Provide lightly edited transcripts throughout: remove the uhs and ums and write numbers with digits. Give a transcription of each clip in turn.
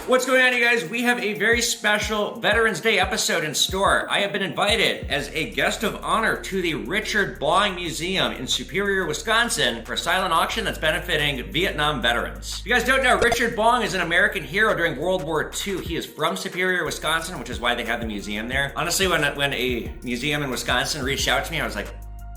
What's going on, you guys? We have a very special Veterans Day episode in store. I have been invited as a guest of honor to the Bong Museum in Superior, Wisconsin for a silent auction that's benefiting Vietnam veterans. If you guys don't know, Richard Bong is an American hero during World War II. He is from Superior, Wisconsin, which is why they have the museum there. Honestly, when a museum in Wisconsin reached out to me, I was like,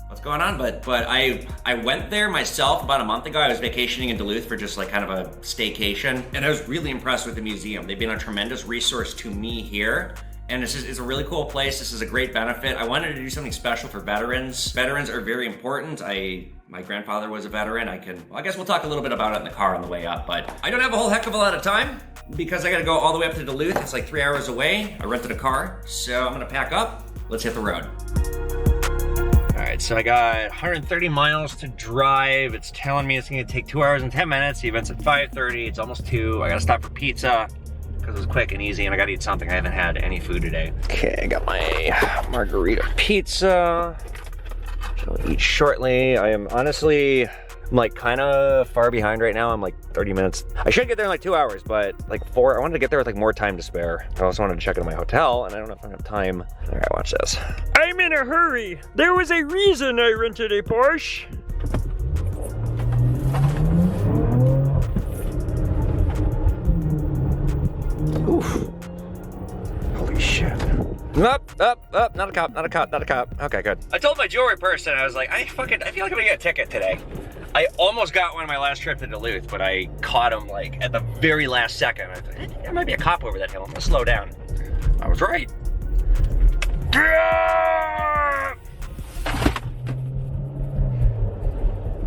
what's going on? But I went there myself about a month ago. I was vacationing in Duluth for just like kind of a staycation, and I was really impressed with the museum. They've been a tremendous resource to me here, and it's a really cool place. This is a great benefit. I wanted to do something special for veterans. Veterans are very important. My grandfather was a veteran. I guess we'll talk a little bit about it in the car on the way up, but I don't have a whole heck of a lot of time because I gotta go all the way up to Duluth. It's like 3 hours away. I rented a car, so I'm gonna pack up. Let's hit the road. All right, so I got 130 miles to drive. It's telling me it's gonna take 2 hours and 10 minutes. The event's at 5:30, it's almost 2. I gotta stop for pizza because it was quick and easy, and I gotta eat something. I haven't had any food today. Okay, I got my margarita pizza, which I'll eat shortly. I am honestly, I'm like kind of far behind right now. I'm like 30 minutes. I should get there in like 2 hours, but like 4, I wanted to get there with like more time to spare. I also wanted to check into my hotel, and I don't know if I have time. All right, watch this. I'm in a hurry. There was a reason I rented a Porsche. Oof. Holy shit. Up, not a cop, not a cop, not a cop. Okay, good. I told my jewelry person, I was like, I feel like I'm gonna get a ticket today. I almost got one on my last trip to Duluth, but I caught him like at the very last second. I thought, there might be a cop over that hill. I'm gonna slow down. I was right.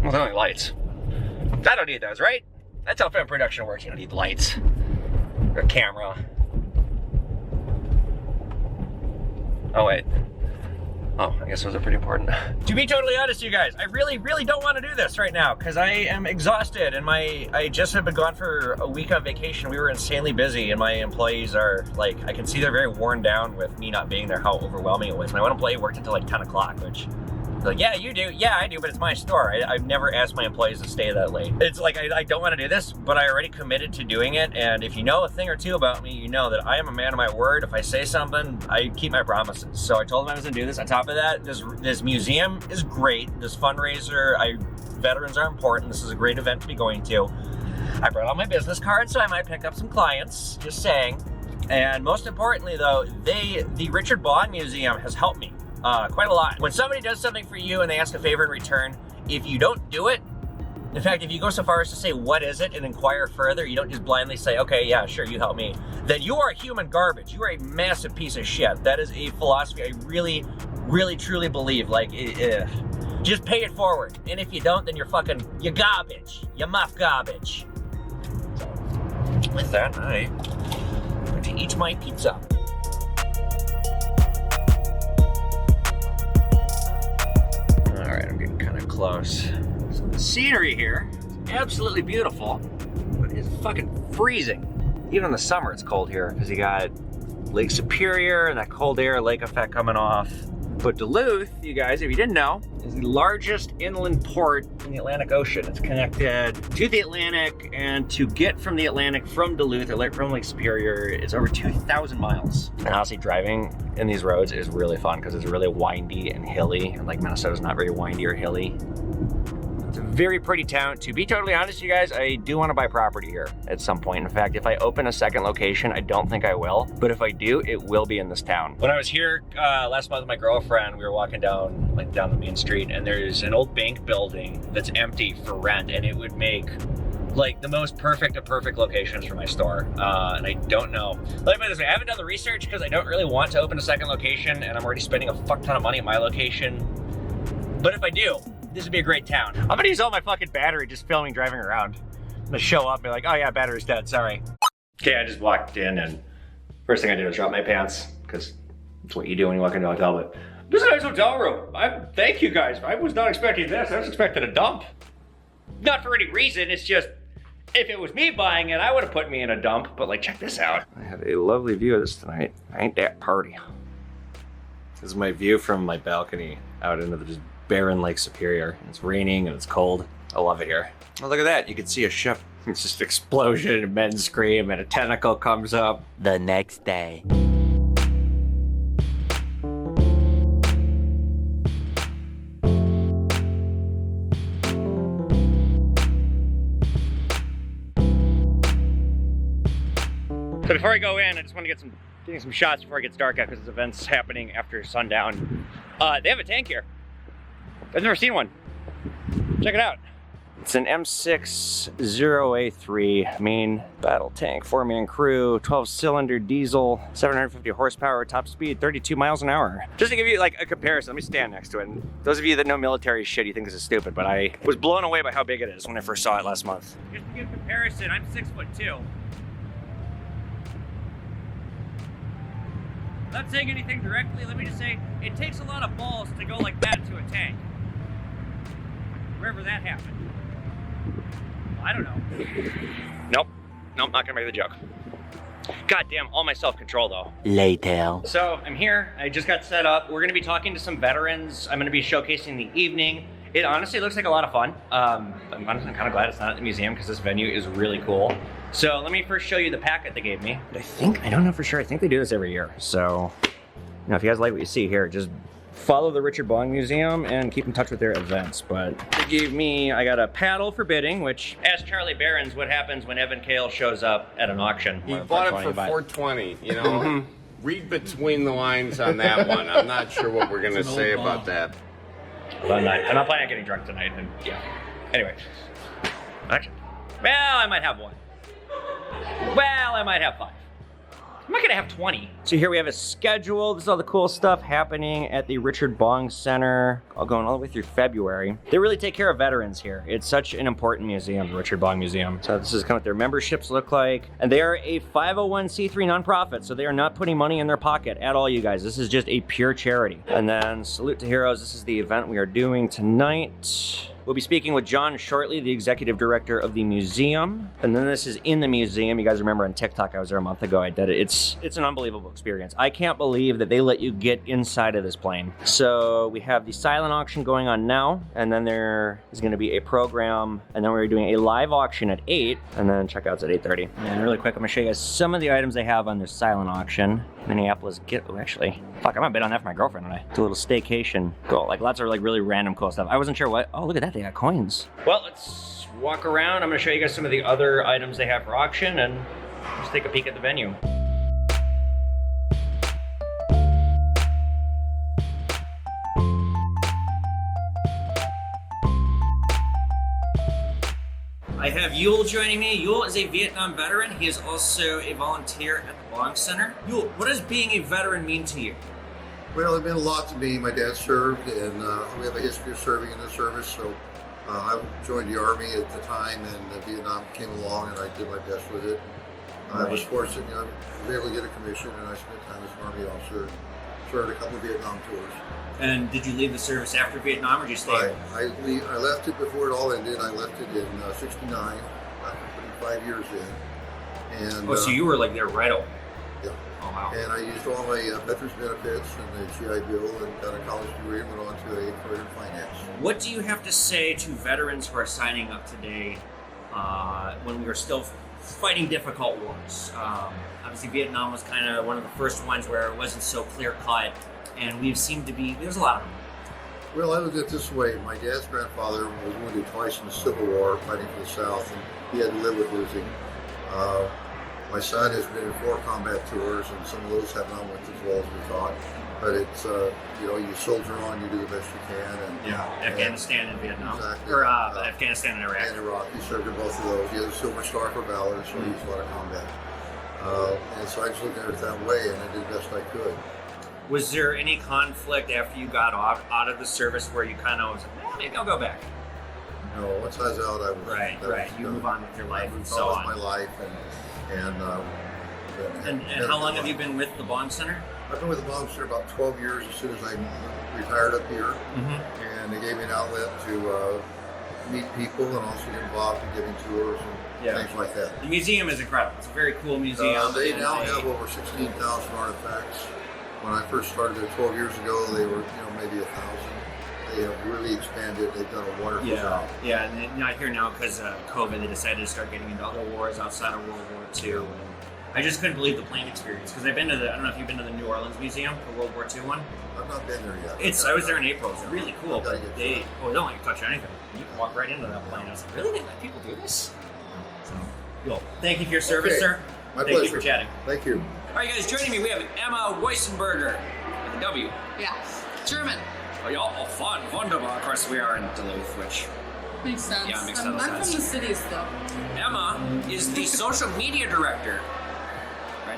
Well, they're only lights. I don't need those, right? That's how film production works. You don't need lights or a camera. Oh, wait. Oh, I guess those are pretty important. To be totally honest, you guys, I really don't want to do this right now because I am exhausted, and I just have been gone for a week on vacation. We were insanely busy, and my employees are like, I can see they're very worn down with me not being there, how overwhelming it was. My one employee worked until like 10 o'clock, which, like, yeah, you do. Yeah, I do, but it's my store. I've never asked my employees to stay that late. It's like, I don't want to do this, but I already committed to doing it. And if you know a thing or two about me, you know that I am a man of my word. If I say something, I keep my promises. So I told them I was gonna do this. On top of that, this museum is great. This fundraiser, veterans are important. This is a great event to be going to. I brought out my business card, so I might pick up some clients, just saying. And most importantly though, the Richard Bong Museum has helped me quite a lot. When somebody does something for you and they ask a favor in return, if you don't do it, in fact, if you go so far as to say, what is it, and inquire further, you don't just blindly say, okay, yeah, sure, you help me, then you are human garbage. You are a massive piece of shit. That is a philosophy I really, truly believe. Like, just pay it forward. And if you don't, then you're garbage. You're muff garbage. So, with that, I'm going to eat my pizza. Alright, I'm getting kind of close. So the scenery here is absolutely beautiful, but it's fucking freezing. Even in the summer it's cold here because you got Lake Superior and that cold air lake effect coming off. But Duluth, you guys, if you didn't know, is the largest inland port in the Atlantic Ocean. It's connected to the Atlantic, and to get from the Atlantic from Duluth or from Lake Superior, it's over 2,000 miles. And honestly, driving in these roads is really fun because it's really windy and hilly, and like Minnesota's not very windy or hilly. It's a very pretty town. To be totally honest, you guys, I do want to buy property here at some point. In fact, if I open a second location, I don't think I will, but if I do, it will be in this town. When I was here last month with my girlfriend, we were walking down the main street, and there's an old bank building that's empty for rent, and it would make like the most perfect of perfect locations for my store. And I don't know. Let me put it this way, I haven't done the research because I don't really want to open a second location, and I'm already spending a fuck ton of money at my location. But if I do, this would be a great town. I'm gonna use all my fucking battery just filming driving around. I'm gonna show up and be like, oh yeah, battery's dead, sorry. Okay, I just walked in, and first thing I did was drop my pants, because that's what you do when you walk into a hotel. But this is a nice hotel room. Thank you guys. I was not expecting this. I was expecting a dump. Not for any reason, it's just, if it was me buying it, I would have put me in a dump, but like, check this out. I have a lovely view of this tonight. Ain't that party. This is my view from my balcony out into the just barren Lake Superior. It's raining and it's cold. I love it here. Oh, look at that. You can see a ship It's just explosion and men scream and a tentacle comes up. The next day. So before I go in, I just want to get some shots before it gets dark out because this event's happening after sundown. They have a tank here. I've never seen one. Check it out. It's an M60A3 main battle tank, 4-man crew, 12-cylinder diesel, 750 horsepower, top speed, 32 miles an hour. Just to give you like a comparison, let me stand next to it. And those of you that know military shit, you think this is stupid, but I was blown away by how big it is when I first saw it last month. Just to give comparison, I'm 6'2". Not saying anything directly, let me just say, it takes a lot of balls to go like that to a tank. Wherever that happened. I don't know. Nope, not gonna make the joke. God damn, all my self-control though. Later. So I'm here, I just got set up. We're gonna be talking to some veterans. I'm gonna be showcasing the evening. It honestly looks like a lot of fun. I'm kind of glad it's not at the museum because this venue is really cool. So let me first show you the packet they gave me. I don't know for sure, I think they do this every year. So, you know, if you guys like what you see here, just follow the Richard Bong Museum and keep in touch with their events. But they gave me, I got a paddle for bidding, which, ask Charlie Barons what happens when Evan Cale shows up at an auction. He bought it for $420, you know? Read between the lines on that one. I'm not sure what we're gonna say about that. I'm not planning on getting drunk tonight, and yeah. Anyway. Actually, well, I might have one. Well, I might have 5. I'm not gonna have 20. So here we have a schedule. This is all the cool stuff happening at the Richard Bong Center, all going all the way through February. They really take care of veterans here. It's such an important museum, the Richard Bong Museum. So this is kind of what their memberships look like. And they are a 501c3 nonprofit, so they are not putting money in their pocket at all, you guys. This is just a pure charity. And then Salute to Heroes, this is the event we are doing tonight. We'll be speaking with John shortly, the executive director of the museum. And then this is in the museum. You guys remember on TikTok, I was there a month ago, I did it. It's an unbelievable experience. I can't believe that they let you get inside of this plane. So we have the silent auction going on now, and then there is gonna be a program, and then we're doing a live auction at 8, and then checkout's at 8:30. And really quick, I'm gonna show you guys some of the items they have on their silent auction. Minneapolis actually, fuck, I'm gonna bid on that for my girlfriend tonight. It's a little staycation. Cool, like lots of like really random cool stuff. I wasn't sure what, oh look at that, they got coins. Well, let's walk around. I'm gonna show you guys some of the other items they have for auction and just take a peek at the venue. I have Yul joining me. Yul is a Vietnam veteran. He is also a volunteer at the Bong Center. Yul, what does being a veteran mean to you? Well, it meant a lot to me. My dad served, and we have a history of serving in the service. So I joined the Army at the time, and Vietnam came along, and I did my best with it. I was fortunate, I was able to get a commission, and I spent time as an Army officer. Served a couple of Vietnam tours. And did you leave the service after Vietnam, or did you stay? I left it before it all ended. I left it in '69, after putting 5 years in. And so you were like there right away? Yeah. Oh wow. And I used all my veterans benefits and the GI Bill, and got a college degree and went on to a career in finance. What do you have to say to veterans who are signing up today when we were still fighting difficult wars? Obviously Vietnam was kind of one of the first ones where it wasn't so clear cut, and we've seemed to be, there's a lot of them. Well, I look at it this way. My dad's grandfather was wounded twice in the Civil War fighting for the South, and he had to live with losing. My son has been in 4 combat tours, and some of those have not went as well as we thought. But it's, you know, you soldier on, you do the best you can. And Afghanistan and Vietnam. Exactly. Or Afghanistan and Iraq. And Iraq. He served in both of those. He has a Silver Star for Valor, so he used a lot of combat. And so I just looked at it that way, and I did the best I could. Was there any conflict after you got out of the service where you kind of was like, maybe I'll go back? No, once I was out, I was... Right. You move on with your life and so on. I moved on with my life, and how long have you been with the Bong Center? I've been with the Bong Center about 12 years as soon as I retired up here. And they gave me an outlet to meet people and also get involved in giving tours and things like that. The museum is incredible. It's a very cool museum. They now have over 16,000 artifacts. When I first started there 12 years ago, they were, maybe 1,000. they have really expanded. They've done a wonderful job. Yeah, and then, I hear now because of COVID, they decided to start getting into other wars outside of World War II. And I just couldn't believe the plane experience because I've been to I don't know if you've been to the New Orleans Museum, the World War II one. I've not been there yet. I was there in April. It's really cool. Gotta But get they don't let you touch anything. You can walk right into that plane. I was like, really? They let people do this? So, cool. Thank you for your service, Okay. sir. My Thank pleasure. you for chatting. Thank you. All right, guys, joining me, we have Emma Weissenberger with a W. Yeah, German. Oh, y'all, fun. Wunderbar. Of course, we are in Duluth, which Makes sense. Yeah, it makes I'm total from sense. the cities, though. Emma is the social media director. Right?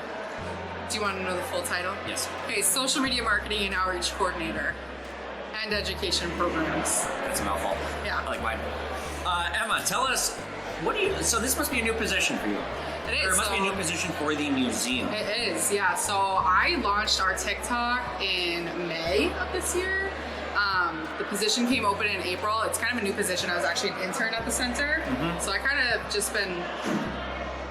Do you want to know the full title? Yes. Okay, social media marketing and outreach coordinator and education programs. That's a mouthful. Yeah. I like mine. Emma, tell us, what do you, so this must be a new position for you. It Or is. it must be a new position for the museum. It is, yeah. So I launched our TikTok in May of this year. The position came open in April. It's kind of a new position. I was actually an intern at the center. So I kind of just been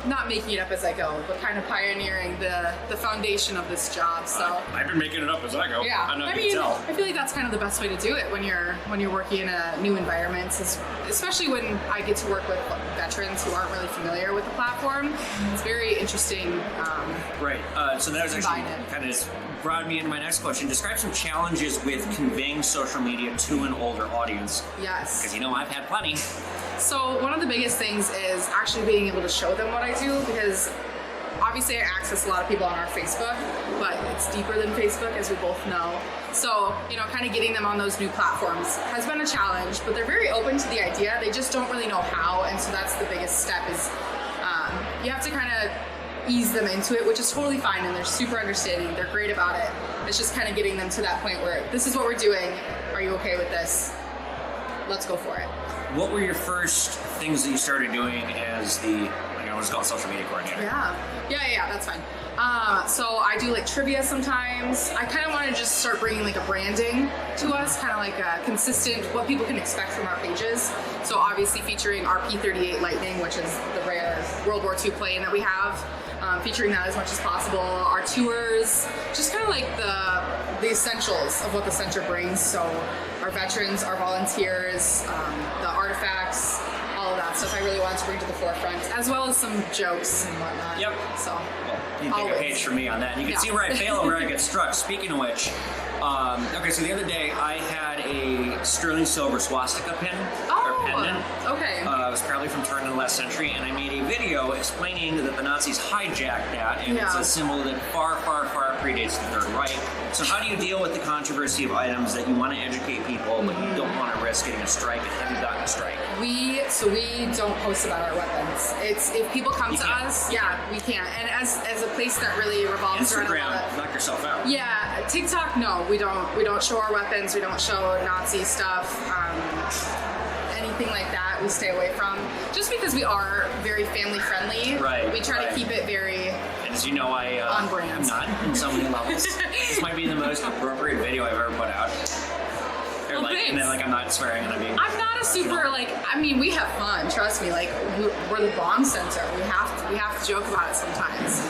not making it up as I go, but kind of pioneering the foundation of this job. So I've been making it up as I go. yeah, I'm not I gonna mean, tell. I feel like that's kind of the best way to do it when you're working in a new environment, especially when I get to work with veterans who aren't really familiar with the platform. It's very interesting. Right. So that was actually Combine it. kind of brought me into my next question. Describe some challenges with conveying social media to an older audience. Yes. Because I've had plenty. So one of the biggest things is actually being able to show them what I do, because obviously I access a lot of people on our Facebook, but it's deeper than Facebook, as we both know. So, kind of getting them on those new platforms has been a challenge, but they're very open to the idea. They just don't really know how, and so that's the biggest step is you have to kind of ease them into it, which is totally fine, and they're super understanding. They're great about it. It's just kind of getting them to that point where this is what we're doing. Are you okay with this? Let's go for it. What were your first things that you started doing as the, I want to call it social media coordinator? Yeah, that's fine. So I do like trivia sometimes. I kind of want to just start bringing like a branding to us, kind of like a consistent, what people can expect from our pages. So obviously featuring our P-38 Lightning, which is the rare World War II plane that we have. Featuring that as much as possible. Our tours, just kind of like the essentials of what the center brings. So our veterans, our volunteers, the artifacts, all of that stuff I really wanted to bring to the forefront, as well as some jokes and whatnot. Yep. So Well, you can take a always. page from me on that. And you can Yeah. see where I fail and where I get struck. Speaking of which, okay, so the other day I had a sterling silver swastika pin or pendant. Okay. It was probably from turn of the last century, and I made a video explaining that the Nazis hijacked that, and it's Yeah. a symbol that far, far, far predates the Third Reich. So how do you deal with the controversy of items that you want to educate people, but you don't want to risk getting a strike, and have you gotten a strike? We don't post about our weapons. It's if people come You to can't. us, yeah, we can't. And as a place that really revolves around a lot Instagram, of, knock yourself out. yeah, TikTok, no, we don't show our weapons. We don't show Nazi stuff. Anything like that, we stay away from. Just because we are very family friendly. Right, We try right. to keep it very. And as you know, I On brand. am not in so many levels. This might be the most appropriate video I've ever put out. Or Well, and then thanks. I'm not swearing and I'm being. I'm not a super we have fun. Trust me. Like we're the Bong Center. We have to joke about it sometimes.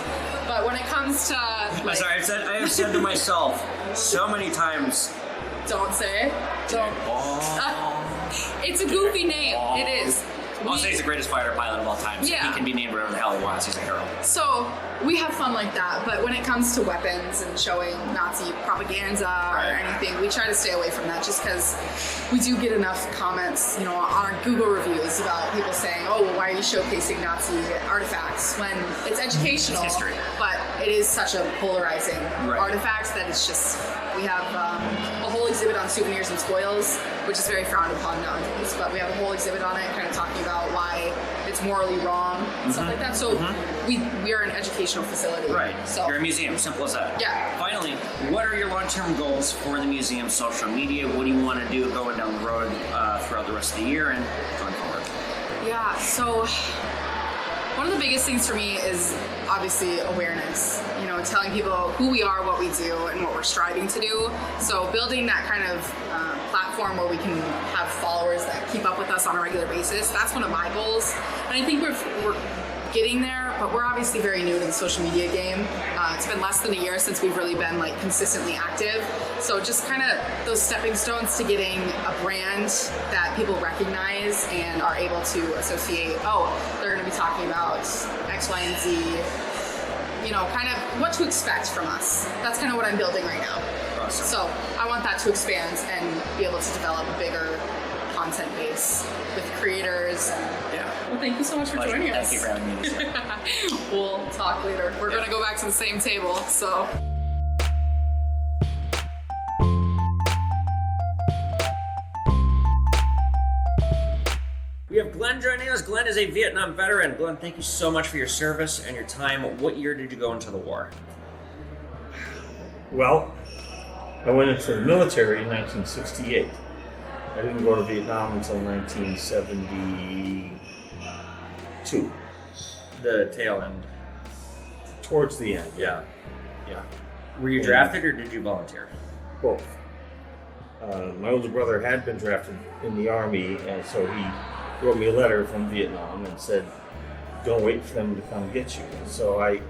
But when it comes to I'm sorry, I have said to myself so many times. don't say, don't. It's a goofy name. It is. I'll say he's the greatest fighter pilot of all time. So Yeah. he can be named whatever the hell he wants. He's a hero. So we have fun like that, but when it comes to weapons and showing Nazi propaganda Right. or anything, we try to stay away from that just because we do get enough comments, on our Google reviews about people saying, oh, well, why are you showcasing Nazi artifacts when it's educational, It's history. but it is such a polarizing Right. artifact that it's just, we have a whole exhibit on souvenirs and spoils, which is very frowned upon nowadays, but we have a whole exhibit on it kind of talking about why it's morally wrong and stuff like that. So we are an educational facility. Right. So You're a museum. Simple as that. Yeah. Finally, what are your long-term goals for the museum's social media? What do you want to do going down the road throughout the rest of the year and going forward? yeah, so one of the biggest things for me is obviously awareness. Telling people who we are, what we do, and what we're striving to do. So building that kind of platform where we can have followers that keep up with us on a regular basis. That's one of my goals, and I think we're getting there, but we're obviously very new to the social media game. It's been less than a year since we've really been like consistently active. So just kind of those stepping stones to getting a brand that people recognize and are able to associate, oh, they're going to be talking about X, Y, and Z, you know, kind of what to expect from us. That's kind of what I'm building right now. Awesome. So I want that to expand and be able to develop a bigger content base with creators. Yeah. Well, thank you so much for joining us. Thank you for having me. We'll talk later. We're going to go back to the same table, so. We have Glenn joining us. Glenn is a Vietnam veteran. Glenn, thank you so much for your service and your time. What year did you go into the war? Well, I went into the military in 1968. I didn't go to Vietnam until 1972. The tail end. Towards the end. Yeah. Yeah. Were you drafted or did you volunteer? Both. My older brother had been drafted in the Army, and so he wrote me a letter from Vietnam and said, don't wait for them to come get you. And so I,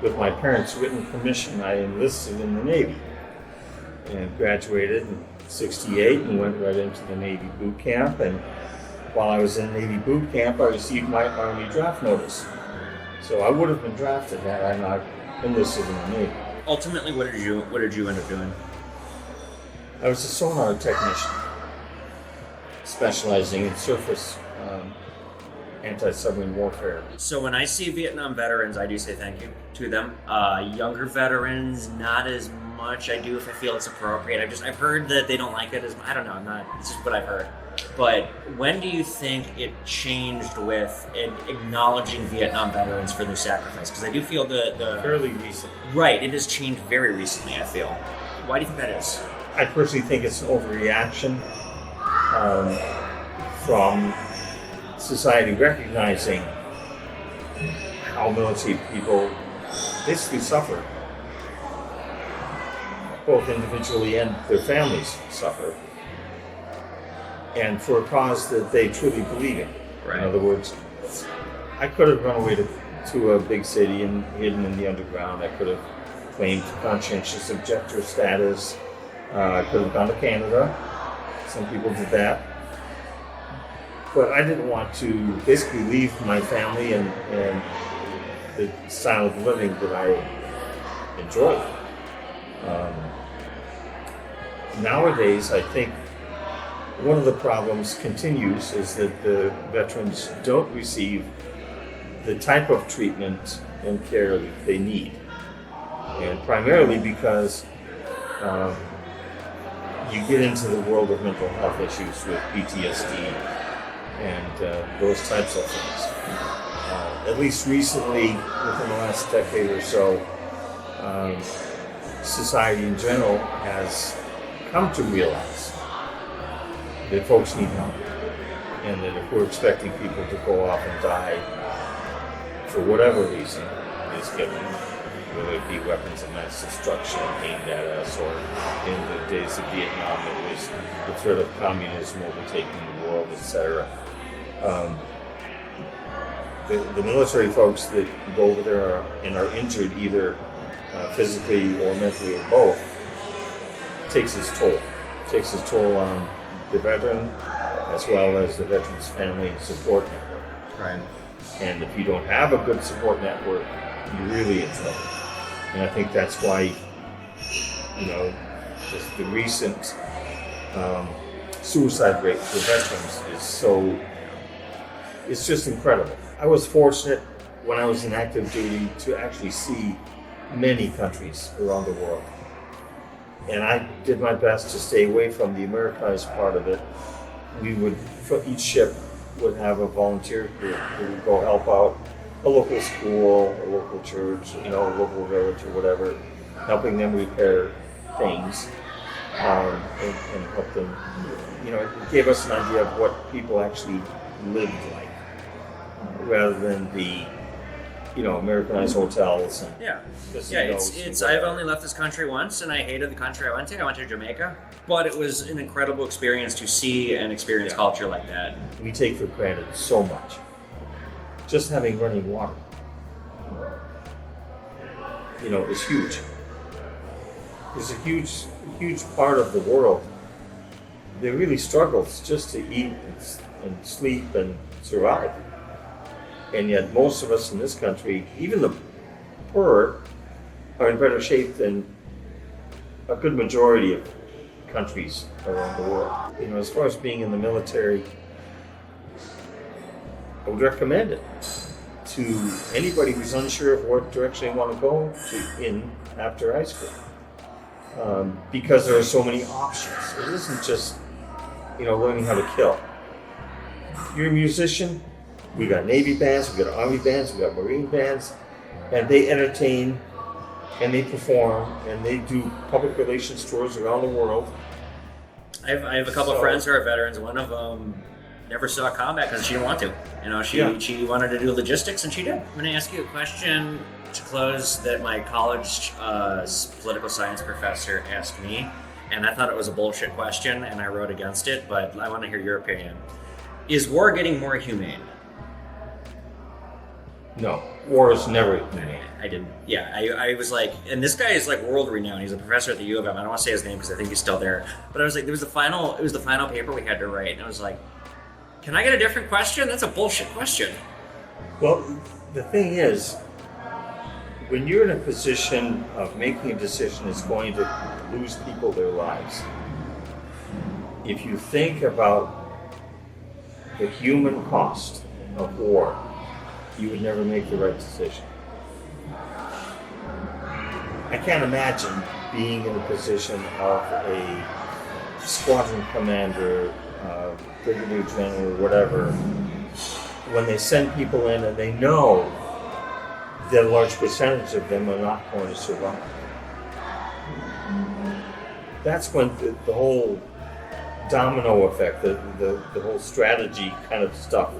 with my parents' written permission, I enlisted in the Navy and graduated in 68 and went right into the Navy boot camp. And while I was in Navy boot camp, I received my Army draft notice. So I would have been drafted had I not enlisted in the Navy. Ultimately, what did you end up doing? I was a sonar technician, specializing in surface anti-submarine warfare. So when I see Vietnam veterans, I do say thank you to them. Younger veterans, not as much. I do if I feel it's appropriate. I've heard that they don't like it as much. I don't know. It's just what I've heard. But when do you think it changed with acknowledging Vietnam veterans for their sacrifice? Because I do feel the Fairly recent. Right, it has changed very recently, I feel. Why do you think that is? I personally think it's an overreaction from society recognizing how military people basically suffer. Both individually and their families suffer. And for a cause that they truly believe in. Right. In other words, I could have run away to a big city and hidden in the underground. I could have claimed conscientious objector status. I could have gone to Canada. Some people did that. But I didn't want to basically leave my family and the style of living that I enjoyed. Nowadays, I think one of the problems continues is that the veterans don't receive the type of treatment and care that they need. And primarily because you get into the world of mental health issues with PTSD and those types of things. At least recently, within the last decade or so, society in general has come to realize that folks need help, and that if we're expecting people to go off and die for whatever reason is given, whether it be weapons of mass destruction aimed at us, or in the days of Vietnam it was the threat of communism overtaking the world, etc. The military folks that go over there and are injured either physically or mentally or both takes its toll. It takes its toll on the veteran as well as the veteran's family support network. Right. And if you don't have a good support network, you're really in trouble. And I think that's why, just the recent suicide rate for veterans it's just incredible. I was fortunate when I was in active duty to actually see many countries around the world. And I did my best to stay away from the Americanized part of it. Each ship would have a volunteer group who would go help out a local school, a local church, a local village or whatever, helping them repair things and help them. It gave us an idea of what people actually lived like, rather than the Americanized hotels and It's I've only left this country once, and I hated the country I went to. I went to Jamaica, but it was an incredible experience to see and experience culture like that. We take for granted so much. just having running water, is huge. There's a huge part of the world that really struggles just to eat and sleep and survive. And yet most of us in this country, even the poor, are in better shape than a good majority of countries around the world. As far as being in the military, I would recommend it to anybody who's unsure of what direction they want to go in after high school. Because there are so many options. It isn't just, learning how to kill. If you're a musician, we got Navy bands, we got Army bands, we got Marine bands, and they entertain and they perform and they do public relations tours around the world. I have a couple of friends who are veterans. One of them never saw combat because she didn't want to. She wanted to do logistics and she did. I'm going to ask you a question to close that my college political science professor asked me, and I thought it was a bullshit question and I wrote against it, but I want to hear your opinion. Is war getting more humane? No, war is never humane. I didn't. Yeah, I was like, and this guy is like world renowned. He's a professor at the U of M. I don't want to say his name because I think he's still there. But I was like, it was the final paper we had to write, and I was like, can I get a different question? That's a bullshit question. Well, the thing is, when you're in a position of making a decision that's going to lose people their lives, if you think about the human cost of war, you would never make the right decision. I can't imagine being in a position of a squadron commander, brigadier general, whatever, when they send people in and they know that a large percentage of them are not going to survive. That's when the whole domino effect, the whole strategy kind of stuff,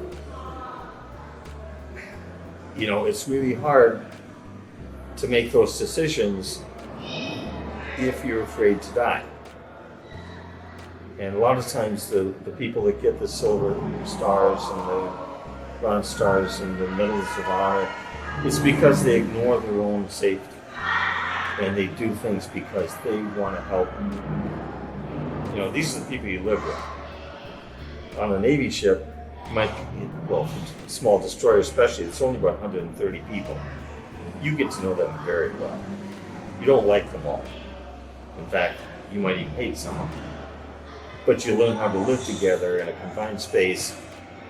it's really hard to make those decisions if you're afraid to die. And a lot of times the people that get the silver stars and the bronze stars and the medals of honor, it's because they ignore their own safety and they do things because they want to help. These are the people you live with. On a Navy ship, small destroyer especially, it's only about 130 people. You get to know them very well. You don't like them all. In fact, you might even hate some of them. But you learn how to live together in a confined space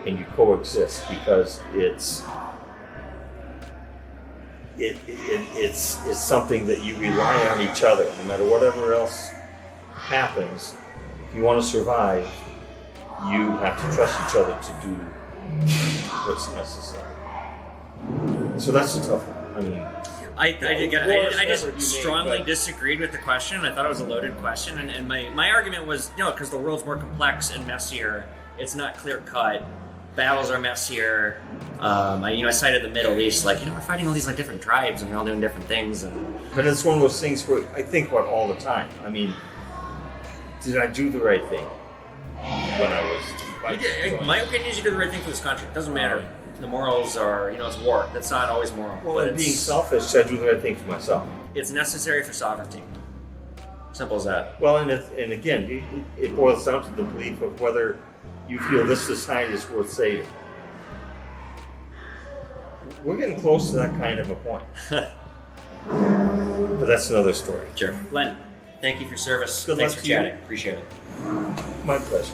and you coexist because it's something that you rely on each other. No matter whatever else happens, if you want to survive, you have to trust each other to do what's necessary. So that's a tough one. I just strongly disagreed with the question. I thought it was a loaded question, and my argument was, because the world's more complex and messier. It's not clear cut. Battles are messier. I cited the Middle East, we're fighting all these different tribes, and they're all doing different things. But it's one of those things where I think about all the time. Did I do the right thing when I was? My opinion is you did the right thing for this country. It doesn't matter. The morals are, it's war. That's not always moral. Well, and being selfish, I do the right thing for myself. It's necessary for sovereignty. Simple as that. Well, and again, it boils down to the belief of whether you feel this society is worth saving. We're getting close to that kind of a point. But that's another story. Sure. Len, thank you for your service. Good Thanks luck for to you. chatting. Appreciate it. My pleasure.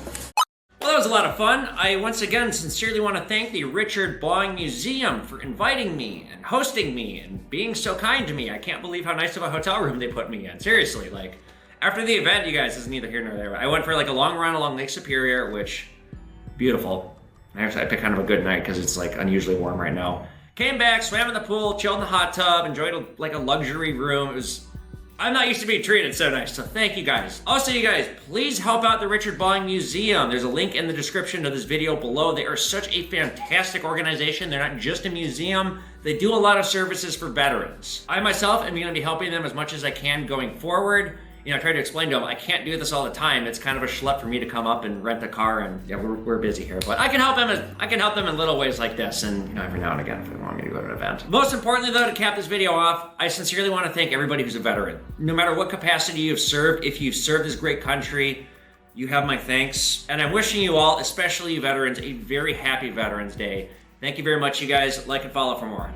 Well, that was a lot of fun. I once again sincerely want to thank the Richard Bong Museum for inviting me and hosting me and being so kind to me. I can't believe how nice of a hotel room they put me in. Seriously, after the event, you guys, this is neither here nor there. I went for a long run along Lake Superior, which, beautiful. Actually, I picked kind of a good night because it's unusually warm right now. Came back, swam in the pool, chilled in the hot tub, enjoyed a luxury room. I'm not used to being treated so nice, so thank you guys. Also, you guys, please help out the Richard Bong Museum. There's a link in the description of this video below. They are such a fantastic organization. They're not just a museum. They do a lot of services for veterans. I myself am going to be helping them as much as I can going forward. I tried to explain to them, I can't do this all the time. It's kind of a schlep for me to come up and rent a car, and yeah, we're busy here. But I can help them in little ways like this, and every now and again if they want me to go to an event. Most importantly though, to cap this video off, I sincerely want to thank everybody who's a veteran. No matter what capacity you've served, if you've served this great country, you have my thanks. And I'm wishing you all, especially you veterans, a very happy Veterans Day. Thank you very much, you guys. Like and follow for more.